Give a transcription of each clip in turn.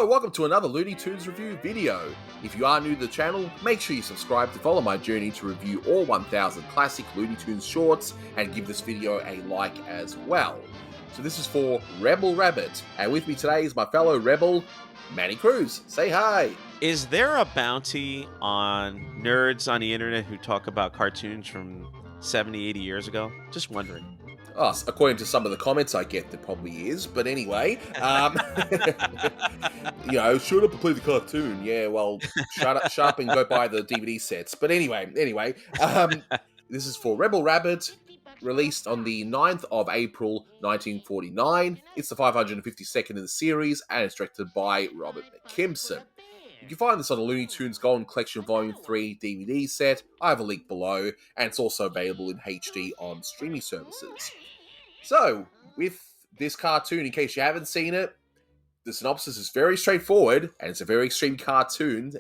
welcome to another Looney Tunes review video. If you are new to the channel, make sure you subscribe to follow my journey to review all 1000 classic Looney Tunes shorts and give this video a like as well. So this is for Rebel Rabbit, and with me today is my fellow Rebel, Manny Cruz. Say hi! Is there a bounty on nerds on the internet who talk about cartoons from 70, 80 years ago? Just wondering. Oh, according to some of the comments I get, there probably is. But anyway, shut up and play the cartoon. Yeah, well, shut up and go buy the DVD sets. But anyway, this is for Rebel Rabbit, released on the 9th of April, 1949. It's the 552nd in the series, and it's directed by Robert McKimson. You can find this on the Looney Tunes Golden Collection Volume 3 DVD set. I have a link below, and it's also available in HD on streaming services. So, with this cartoon, in case you haven't seen it, the synopsis is very straightforward, and it's a very extreme cartoon.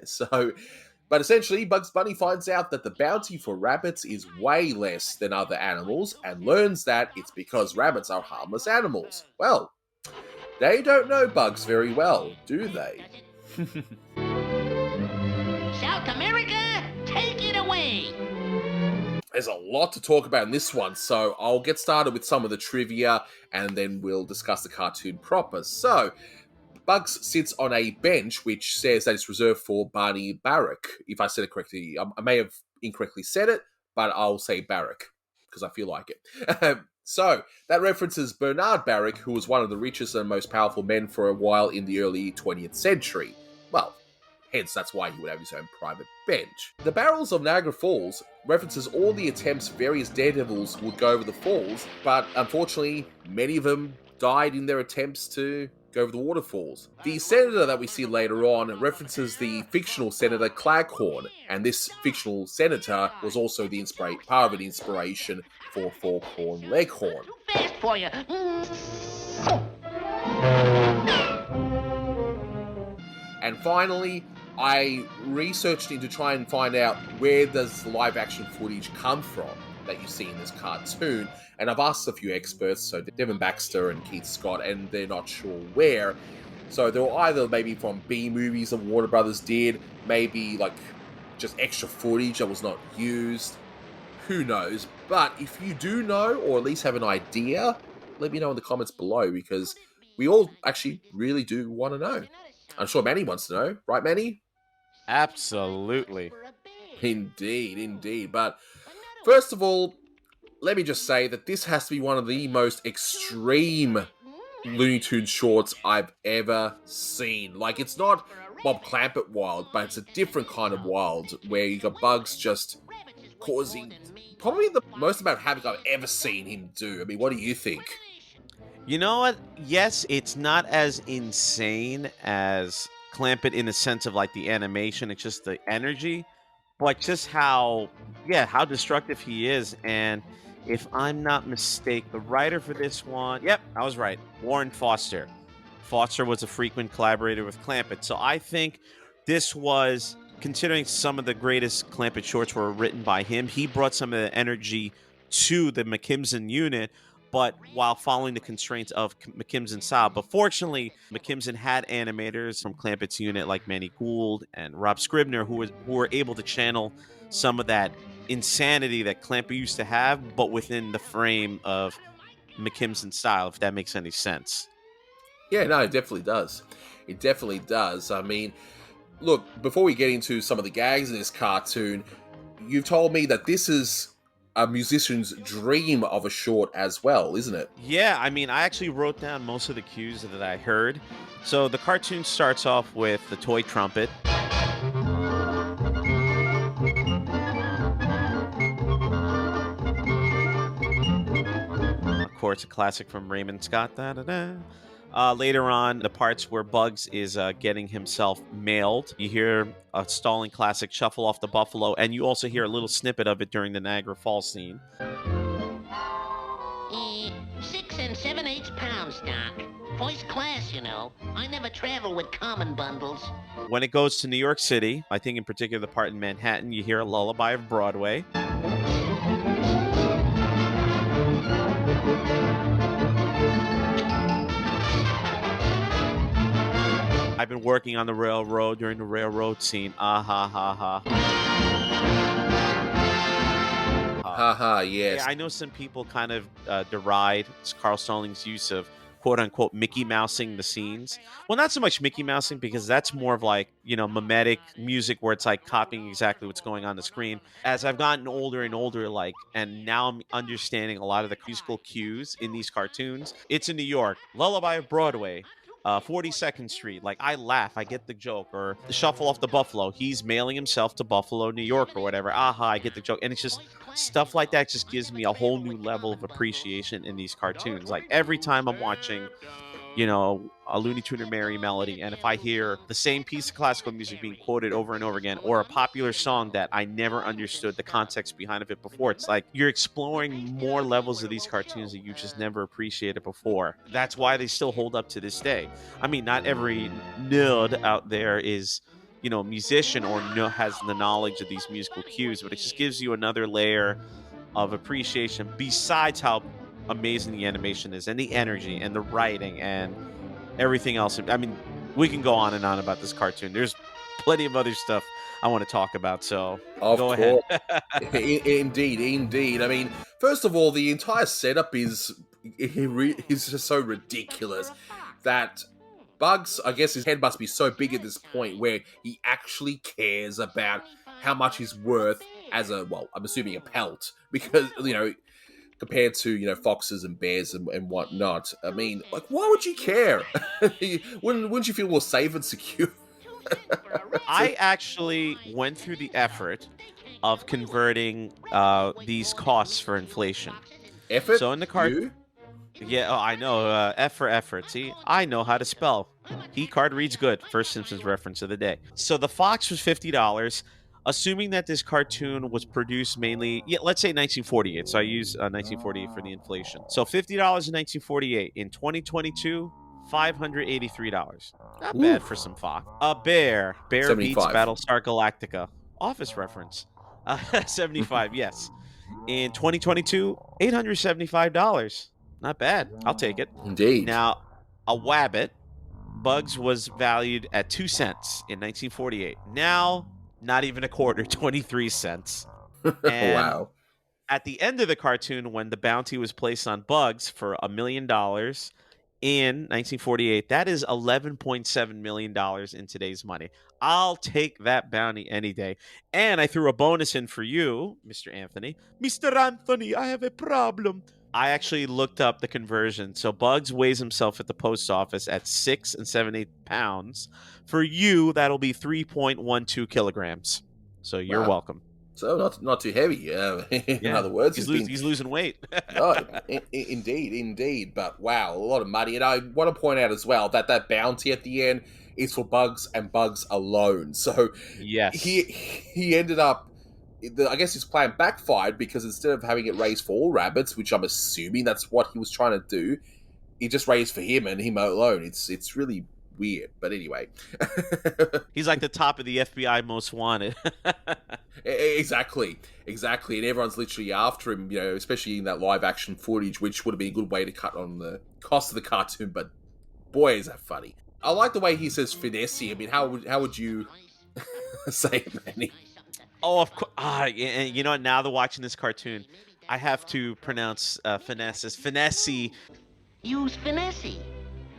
But essentially, Bugs Bunny finds out that the bounty for rabbits is way less than other animals, and learns that it's because rabbits are harmless animals. Well, they don't know Bugs very well, do they? South America, take it away! There's a lot to talk about in this one, so I'll get started with some of the trivia, and then we'll discuss the cartoon proper. So, Bugs sits on a bench, which says that it's reserved for Barney Barrack. If I said it correctly, I may have incorrectly said it, but I'll say Barrack, because I feel like it. So, that references Bernard Barrack, who was one of the richest and most powerful men for a while in the early 20th century. Well, hence that's why he would have his own private bench. The Barrels of Niagara Falls references all the attempts various daredevils would go over the falls, but unfortunately, many of them died in their attempts to go over the waterfalls. The senator that we see later on references the fictional Senator Claghorn, and this fictional senator was also the part of an inspiration for Forkhorn Leghorn. Too fast for you. And finally, I researched into try and find out where does the live action footage come from that you see in this cartoon, and I've asked a few experts, so Devin Baxter and Keith Scott, and they're not sure where. So they're either maybe from B movies that Warner Brothers did, maybe like just extra footage that was not used. Who knows? But if you do know, or at least have an idea, let me know in the comments below, because we all actually really do want to know. I'm sure Manny wants to know, right, Manny? Absolutely. Indeed. But first of all, let me just say that this has to be one of the most extreme Looney Tunes shorts I've ever seen. Like, it's not Bob Clampett wild, but it's a different kind of wild, where you got Bugs just causing probably the most amount of havoc I've ever seen him do. I mean, what do you think? You know what? Yes, it's not as insane as Clampett in the sense of like the animation. It's just the energy, but just how destructive he is. And if I'm not mistaken, the writer for this one, yep, I was right, Warren Foster. Foster was a frequent collaborator with Clampett. So I think this was, considering some of the greatest Clampett shorts were written by him, he brought some of the energy to the McKimson unit, but while following the constraints of McKimson's style. But fortunately, McKimson had animators from Clampett's unit like Manny Gould and Rob Scribner who were able to channel some of that insanity that Clampett used to have, but within the frame of McKimson's style, if that makes any sense. Yeah, no, it definitely does. It definitely does. I mean, look, before we get into some of the gags in this cartoon, you've told me that this is a musician's dream of a short as well, isn't it? Yeah, I mean, I actually wrote down most of the cues that I heard. So the cartoon starts off with the toy trumpet. Of course, a classic from Raymond Scott. Later on, the parts where Bugs is getting himself mailed, you hear a stalling classic Shuffle Off the Buffalo, and you also hear a little snippet of it during the Niagara Falls scene. 6 7/8 pounds, Doc. First class, you know. I never travel with common bundles. When it goes to New York City, I think in particular the part in Manhattan, you hear a lullaby of Broadway. I've been working on the railroad during the railroad scene. Ah ha ha ha. Haha, Yeah, yes. I know some people kind of deride Carl Stallings' use of quote unquote Mickey Mousing the scenes. Well, not so much Mickey Mousing because that's more of like, mimetic music where it's like copying exactly what's going on the screen. As I've gotten older and older, and now I'm understanding a lot of the musical cues in these cartoons. It's in New York, Lullaby of Broadway. 42nd Street. Like, I laugh, I get the joke. Or the Shuffle Off the Buffalo. He's mailing himself to Buffalo, New York, or whatever. Aha, I get the joke. And it's just stuff like that just gives me a whole new level of appreciation in these cartoons. Like, every time I'm watching, a Looney Tune or Merry Melody, and if I hear the same piece of classical music being quoted over and over again, or a popular song that I never understood the context behind of it before, it's like you're exploring more levels of these cartoons that you just never appreciated before. That's why they still hold up to this day. I mean, not every nerd out there is musician or has the knowledge of these musical cues, but it just gives you another layer of appreciation besides how amazing the animation is and the energy and the writing and everything else. I mean, we can go on and on about this cartoon. There's plenty of other stuff I want to talk about, so go ahead. Indeed. I mean, first of all, the entire setup is just so ridiculous that Bugs, I guess his head must be so big at this point where he actually cares about how much he's worth as I'm assuming a pelt, because, compared to, foxes and bears and whatnot. I mean, like, why would you care? wouldn't you feel more safe and secure? I actually went through the effort of converting these costs for inflation. Effort? So in the card, You? yeah, I know. F for effort. See, I know how to spell. Card reads good. First Simpsons reference of the day. So the Fox was $50. Assuming that this cartoon was produced mainly, let's say 1948. So I use 1948 for the inflation. So $50 in 1948. In 2022, $583. Not bad for some Fox. A bear. Bear beats 75. Battlestar Galactica. Office reference. 75, yes. In 2022, $875. Not bad. I'll take it. Indeed. Now, a wabbit. Bugs was valued at 2 cents in 1948. Now, not even a quarter, 23 cents. And wow. at the end of the cartoon, when the bounty was placed on Bugs for $1 million in 1948, that is $11.7 million in today's money. I'll take that bounty any day. And I threw a bonus in for you, Mr. Anthony. Mr. Anthony, I have a problem. I actually looked up the conversion. So Bugs weighs himself at the post office at 6 7/8 pounds. For you, that'll be 3.12 kilograms. So you're welcome. So not too heavy. In other words, he's losing weight. Indeed. But wow, a lot of money. And I want to point out as well that bounty at the end is for Bugs and Bugs alone. So yes, he ended up. I guess his plan backfired because instead of having it raised for all rabbits, which I'm assuming that's what he was trying to do, he just raised for him and him alone. It's really weird, but anyway. He's like the top of the FBI most wanted. Exactly. And everyone's literally after him, especially in that live action footage, which would have been a good way to cut on the cost of the cartoon, but boy, is that funny. I like the way he says finesse. I mean, how would you say it, Manny? Oh, of course. And you know what? Now that watching this cartoon, I have to pronounce finesse as finesse. Use finesse.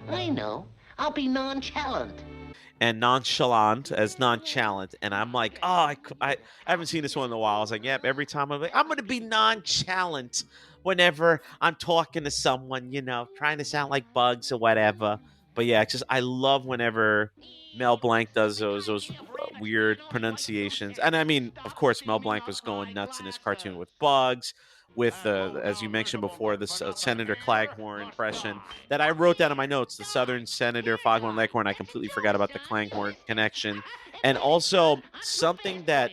I know. I'll be nonchalant. And nonchalant as nonchalant. And I'm like, I haven't seen this one in a while. I was like, yep, every time I'm going to be nonchalant whenever I'm talking to someone, trying to sound like Bugs or whatever. But yeah, I love whenever Mel Blanc does those weird pronunciations. And I mean, of course, Mel Blanc was going nuts in his cartoon with Bugs, with, as you mentioned before, the Senator Claghorn impression that I wrote down in my notes, the Southern Senator Foghorn Leghorn. I completely forgot about the Claghorn connection. And also something that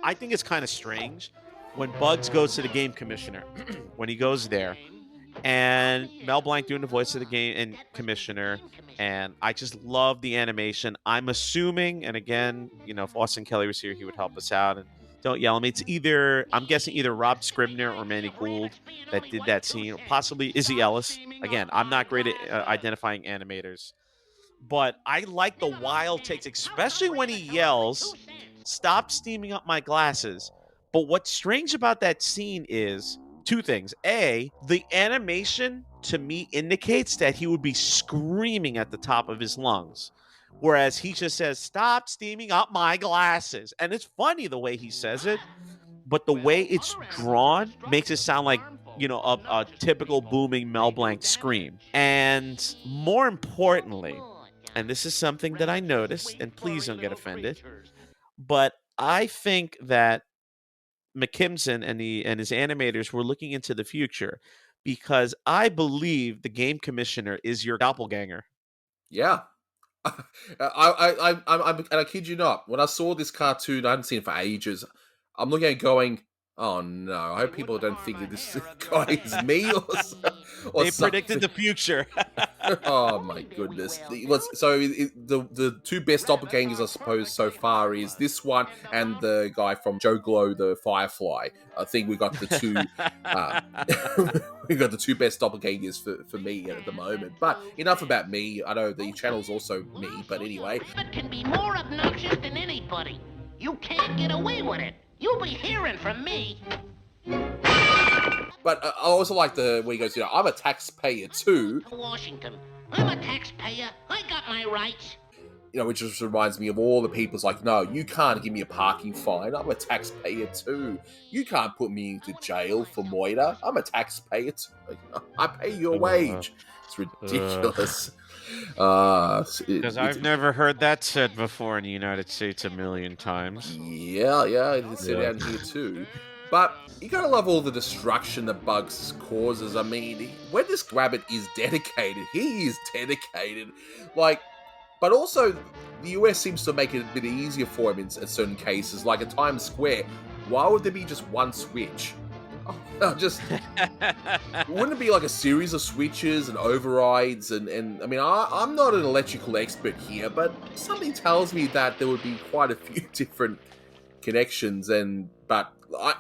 I think is kind of strange when Bugs goes to the game commissioner, when he goes there, and Mel Blanc doing the voice of the game and commissioner, and I just love the animation. I'm assuming, and again, if Austin Kelly was here, he would help us out. And don't yell at me. I'm guessing either Rob Scribner or Manny Gould that did that scene, possibly Izzy Ellis. Again, I'm not great at identifying animators. But I like the wild takes, especially when he yells, "Stop steaming up my glasses." But what's strange about that scene is two things. A, the animation to me indicates that he would be screaming at the top of his lungs. Whereas he just says, "Stop steaming up my glasses." And it's funny the way he says it, but the way it's drawn makes it sound like, a typical booming Mel Blanc scream. And more importantly, and this is something that I noticed, and please don't get offended, but I think that McKimson and his animators were looking into the future, because I believe the game commissioner is your doppelganger. Yeah. And I kid you not, when I saw this cartoon, I hadn't seen it for ages. I'm looking at it going, oh no, I hope people don't think that this guy is me or They predicted something. the future. Oh my goodness! The two best doppelgangers, I suppose, so far is this one and the guy from Joe Glow, the Firefly. I think we got the two. We got the two best doppelgangers for me at the moment. But enough about me. I know the channel's also me, but anyway. It can be more obnoxious than anybody. You can't get away with it. You'll be hearing from me. But I also like where he goes, I'm a taxpayer too. Washington. I'm a taxpayer. I got my rights. Which just reminds me of all the people's like, no, you can't give me a parking fine. I'm a taxpayer too. You can't put me into jail for moiter. I'm a taxpayer too. I pay your wage. It's ridiculous. Because I've never heard that said before in the United States a million times. Yeah, it's down here too. But you gotta love all the destruction that Bugs causes. I mean, when this rabbit is dedicated, he is dedicated. But also, the US seems to make it a bit easier for him in certain cases. Like at Times Square, why would there be just one switch? Wouldn't it be like a series of switches and overrides? And I mean, I'm not an electrical expert here, but something tells me that there would be quite a few different connections. But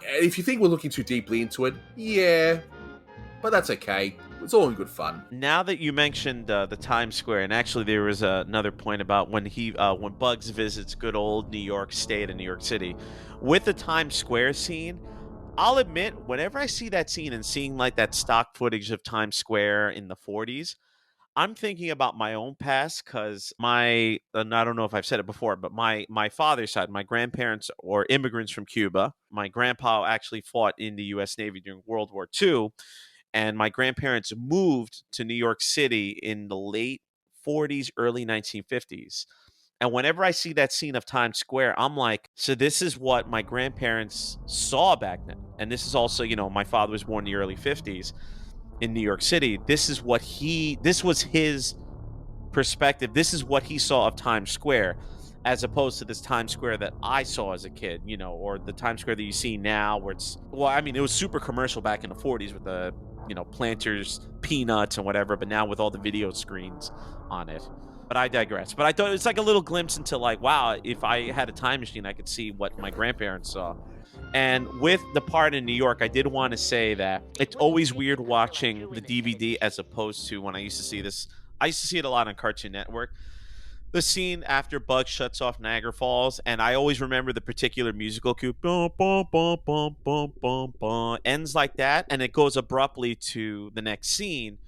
if you think we're looking too deeply into it, yeah, but that's okay. It's all in good fun. Now that you mentioned the Times Square, and actually there was another point about when Bugs visits good old New York State and New York City, with the Times Square scene, I'll admit, whenever I see that scene and seeing like that stock footage of Times Square in the 40s, I'm thinking about my own past, because and I don't know if I've said it before, but my father's side, my grandparents are immigrants from Cuba. My grandpa actually fought in the U.S. Navy during World War II, and my grandparents moved to New York City in the late 40s, early 1950s. And whenever I see that scene of Times Square, I'm like, so this is what my grandparents saw back then. And this is also, my father was born in the early 50s in New York City. This was his perspective. This is what he saw of Times Square, as opposed to this Times Square that I saw as a kid, or the Times Square that you see now, where it was super commercial back in the 40s with the, Planters, Peanuts and whatever, but now with all the video screens on it. But I digress. But I thought it's like a little glimpse into like, wow, if I had a time machine, I could see what my grandparents saw. And with the part in New York, I did want to say that it's always weird watching the DVD as opposed to when I used to see this. I used to see it a lot on Cartoon Network. The scene after Bugs shuts off Niagara Falls, and I always remember the particular musical cue. Bum, bum, bum, bum, bum, bum, bum, ends like that, and it goes abruptly to the next scene.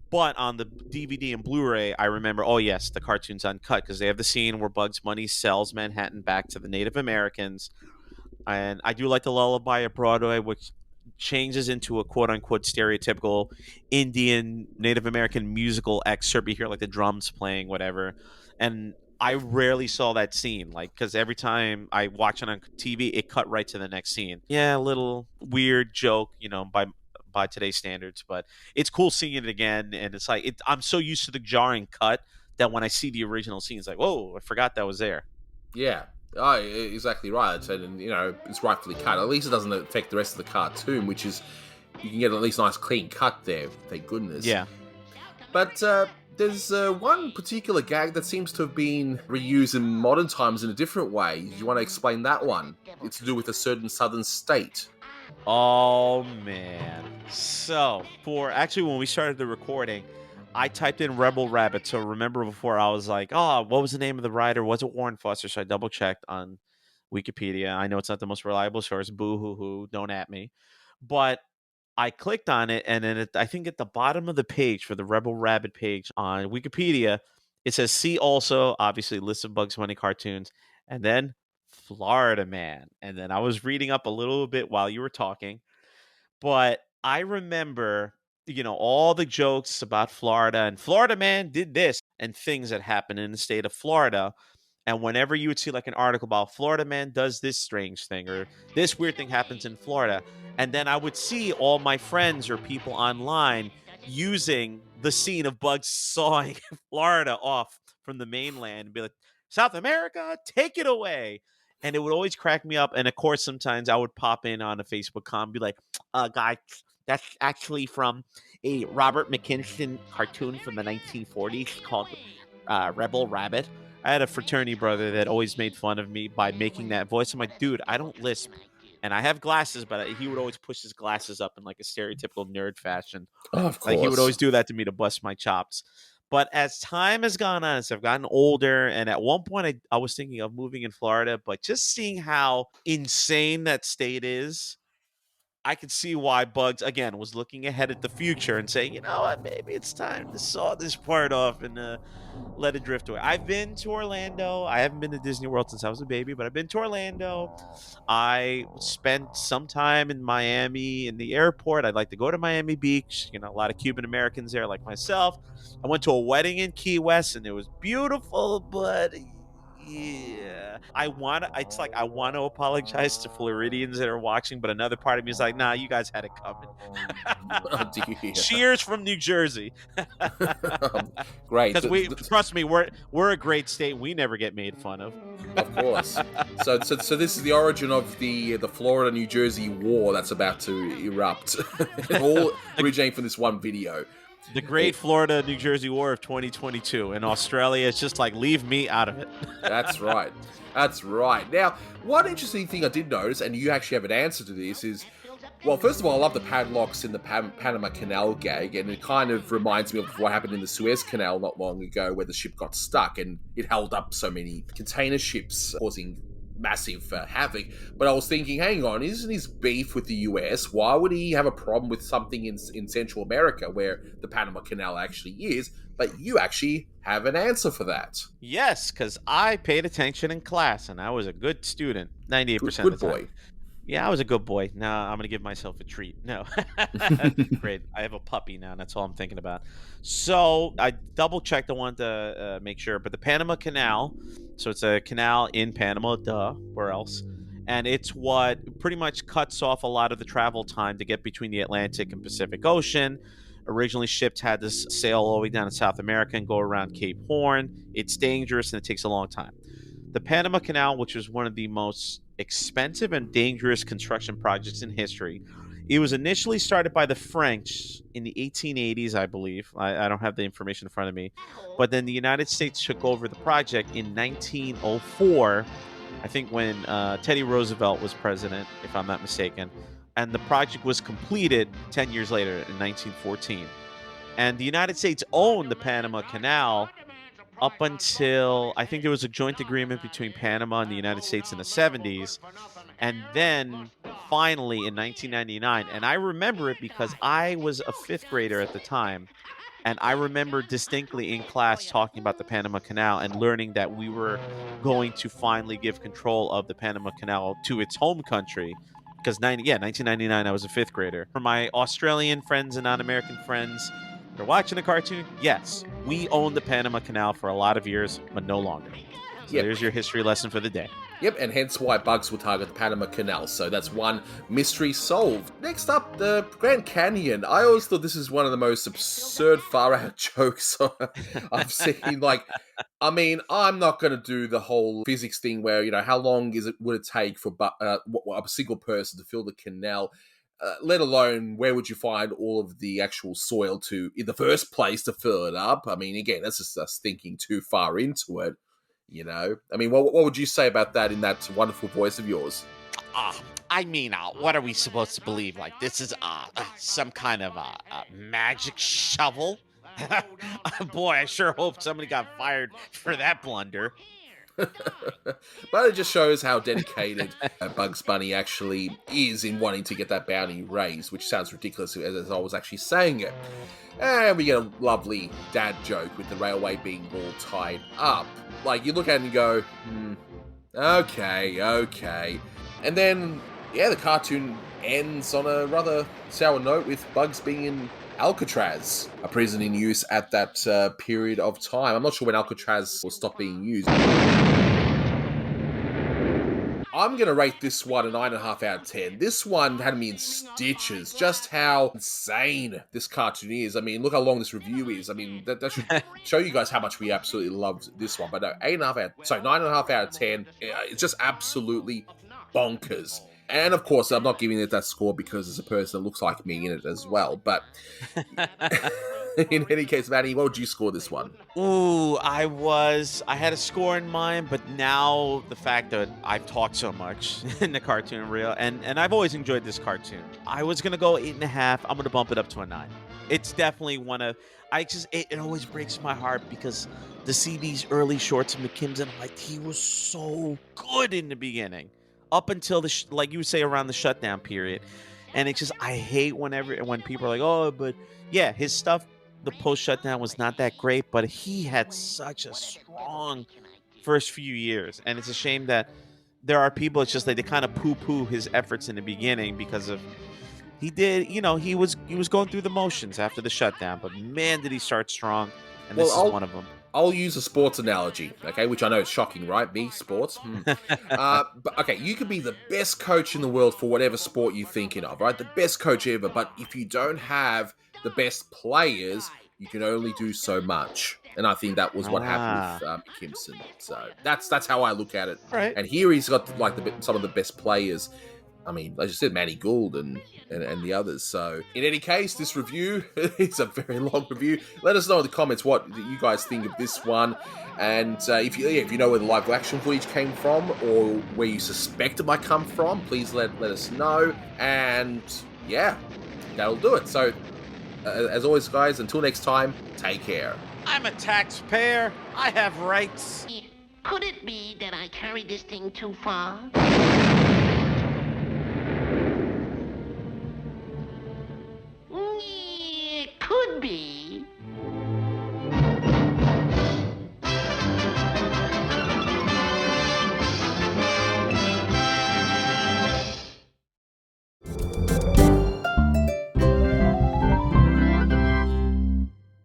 But on the DVD and Blu-ray, I remember, oh yes, the cartoon's uncut, because they have the scene where Bugs Bunny sells Manhattan back to the Native Americans. And I do like the Lullaby of Broadway, which changes into a quote-unquote stereotypical Indian Native American musical excerpt. You hear like the drums playing, whatever. And I rarely saw that scene, because every time I watch it on TV, it cut right to the next scene. Yeah, a little weird joke, by today's standards, but it's cool seeing it again. And it's like I'm so used to the jarring cut that when I see the original scene, it's like, whoa, I forgot that was there. Yeah. Oh, exactly right. And it's rightfully cut. At least it doesn't affect the rest of the cartoon, which is you can get at least a nice clean cut there. Thank goodness. Yeah. But there's one particular gag that seems to have been reused in modern times in a different way. Do you want to explain that one? It's to do with a certain southern state. Oh man. So when we started the recording, I typed in Rebel Rabbit. So remember before I was like, oh, what was the name of the writer? Was it Warren Foster? So I double checked on Wikipedia. I know it's not the most reliable source. Boo hoo hoo. Don't at me. But I clicked on it, and then I think at the bottom of the page for the Rebel Rabbit page on Wikipedia, it says see also, obviously, list of Bugs Bunny cartoons, and then Florida Man. And then I was reading up a little bit while you were talking, but I remember, all the jokes about Florida and Florida Man did this and things that happen in the state of Florida. And whenever you would see like an article about Florida Man does this strange thing or this weird thing happens in Florida, and then I would see all my friends or people online using the scene of Bugs sawing Florida off from the mainland and be like, South America, take it away. And it would always crack me up. And of course, sometimes I would pop in on a Facebook comment and be like, guy, that's actually from a Robert McKimson cartoon from the 1940s called Rebel Rabbit. I had a fraternity brother that always made fun of me by making that voice. I'm like, dude, I don't lisp. And I have glasses, but he would always push his glasses up in like a stereotypical nerd fashion. Oh, of course. Like he would always do that to me to bust my chops. But as time has gone on, as I've gotten older, and at one point I was thinking of moving in Florida, but just seeing how insane that state is, I could see why Bugs, again, was looking ahead at the future and saying, you know what, maybe it's time to saw this part off and let it drift away. I've been to Orlando. I haven't been to Disney World since I was a baby, but I've been to Orlando. I spent some time in Miami in the airport. I'd like to go to Miami Beach. A lot of Cuban Americans there like myself. I went to a wedding in Key West and it was beautiful, but yeah, I want to apologize to Floridians that are watching, but another part of me is like, nah, you guys had it coming. Oh, dear. Cheers from New Jersey. Great. Because trust me, we're a great state. We never get made fun of. Of course. So this is the origin of the Florida New Jersey war that's about to erupt. All originating from this one video. The Great Florida New Jersey War of 2022. In Australia, it's just like, leave me out of it. That's right. That's right. Now, one interesting thing I did notice, and you actually have an answer to this, is, well, first of all, I love the padlocks in the Panama Canal gag, and it kind of reminds me of what happened in the Suez Canal not long ago, where the ship got stuck, and it held up so many container ships, causing massive havoc. But I was thinking, hang on, isn't his beef with the US? Why would he have a problem with something in Central America where the Panama Canal actually is? But you actually have an answer for that. Yes, because I paid attention in class and I was a good student 98% Good of the time. boy. Yeah, I was a good boy. Now I'm going to give myself a treat. No. Great. I have a puppy now, and that's all I'm thinking about. So I double-checked. I wanted to make sure. But the Panama Canal, so it's a canal in Panama, duh, where else? And it's what pretty much cuts off a lot of the travel time to get between the Atlantic and Pacific Ocean. Originally, ships had to sail all the way down to South America and go around Cape Horn. It's dangerous, and it takes a long time. The Panama Canal, which was one of the most expensive and dangerous construction projects in history, it was initially started by the French in the 1880s, I believe. I don't have the information in front of me. But then the United States took over the project in 1904, I think when Teddy Roosevelt was president, if I'm not mistaken. And the project was completed 10 years later in 1914. And the United States owned the Panama Canal up until, I think there was a joint agreement between Panama and the United States in the 70s. And then finally in 1999, and I remember it because I was a fifth grader at the time, and I remember distinctly in class talking about the Panama Canal and learning that we were going to finally give control of the Panama Canal to its home country. Because 1999, I was a fifth grader. For my Australian friends and non-American friends, they're watching a cartoon. Yes, we owned the Panama Canal for a lot of years, but no longer. So There's your history lesson for the day. Yep, and hence why Bugs will target the Panama Canal. So that's one mystery solved. Next up, the Grand Canyon. I always thought this is one of the most absurd, far-out jokes I've seen. Like, I mean, I'm not going to do the whole physics thing where, how long would it take for a single person to fill the canal? Let alone where would you find all of the actual soil in the first place to fill it up? I mean, again, that's just us thinking too far into it. I mean, what would you say about that in that wonderful voice of yours? What are we supposed to believe? Like, this is some kind of magic shovel? Boy, I sure hope somebody got fired for that blunder. But it just shows how dedicated Bugs Bunny actually is in wanting to get that bounty raised, which sounds ridiculous as I was actually saying it. And we get a lovely dad joke with the railway being all tied up. Like, you look at it and go, okay. And then, yeah, the cartoon ends on a rather sour note with Bugs being in Alcatraz, a prison in use at that period of time. I'm not sure when Alcatraz will stop being used. I'm going to rate this one a 9.5 out of 10. This one had me in stitches, just how insane this cartoon is. I mean, look how long this review is. I mean, that should show you guys how much we absolutely loved this one. But no, 9.5 out of 10. It's just absolutely bonkers. And of course, I'm not giving it that score because there's a person that looks like me in it as well. But in any case, Manny, what would you score this one? Ooh, I had a score in mind, but now the fact that I've talked so much in the cartoon reel, and I've always enjoyed this cartoon. I was gonna go 8.5. I'm gonna bump it up to a 9. It's definitely one of. It always breaks my heart because to see these early shorts of McKimson, like he was so good in the beginning, up until like you would say around the shutdown period, and it's just I hate when people are like, oh, but yeah, his stuff. The post shutdown was not that great, but he had such a strong first few years, and it's a shame that there are people. It's just like they kind of poo-poo his efforts in the beginning because of he was going through the motions after the shutdown, but man, did he start strong, and this is one of them. I'll use a sports analogy, okay, which I know is shocking, right? Me, sports. But okay, you could be the best coach in the world for whatever sport you're thinking of, right? The best coach ever, but if you don't have the best players, you can only do so much. And I think that was what happened with McKimson. So that's how I look at it. Right. And here he's got like some of the best players. I mean, like I said, Manny Gould and the others. So, in any case, this review is a very long review. Let us know in the comments what you guys think of this one. And if you know where the live action footage came from or where you suspect it might come from, please let us know. And yeah, that'll do it. So, as always, guys, until next time, take care. I'm a taxpayer. I have rights. Could it be that I carried this thing too far? It could be.